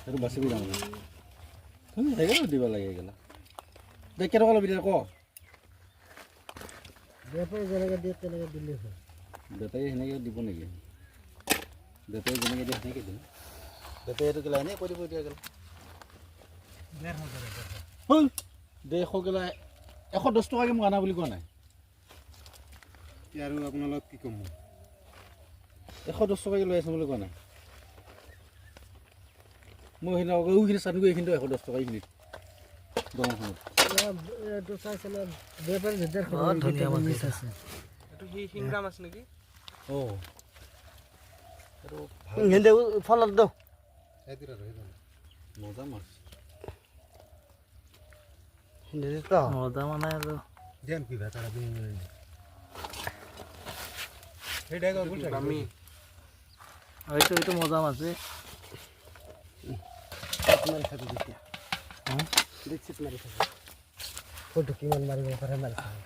সেইটো বাচিবি তাৰমানে সেইগেলা দিব লাগে এইগেলা দে কেনেকুৱা ল'বি ক বেপাৰী যেনেকৈ দিয়ে তেনেকৈ দিলেই হয় বেপাৰী সেনেকৈ দিব নেকি বেপাৰী যেনেকৈ দিয়ে সেনেকৈ দিম বেপাৰী এইটো গেলা এনেই কৈ দিব এতিয়া গেলা 150 গেলা 110 টকাকৈ মোক আনা বুলি কোৱা নাই আৰু আপোনালোক কি ক'ম 110 টকাকৈ লৈ আছোঁ বুলি কোৱা নাই মই সেইখিনি চানি গৈ এইখিনিতো 110 টকা এইখিনিত দোকানখনত এইটো চাইছিলে বেপাৰী ভিতৰ ধুনীয়া মাছ আছে এইটো শিংৰা মাছ নেকি অঁ হিন্দে ফলত দাও মজা মাছ মজা মানে আৰু যেন কি ভাত আৰু আমি এইটো মজা মাছ মাৰি থাকো তেতিয়া দেখছি মাৰি থাকো ফটো কিমান মাৰিব পাৰে মাৰি থাকো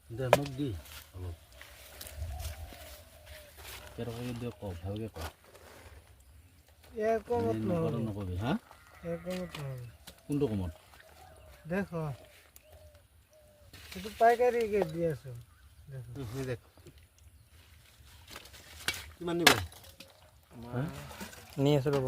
দে মোক দি অলপ কেনেকৈ দিয়ক ক ভালকৈ ক কমত নকবি হা কমত কোনটো কমত দেখো এইটো পাইকাৰীকে দি আছো দেখো কিমান নিব নি আছো ৰ'ব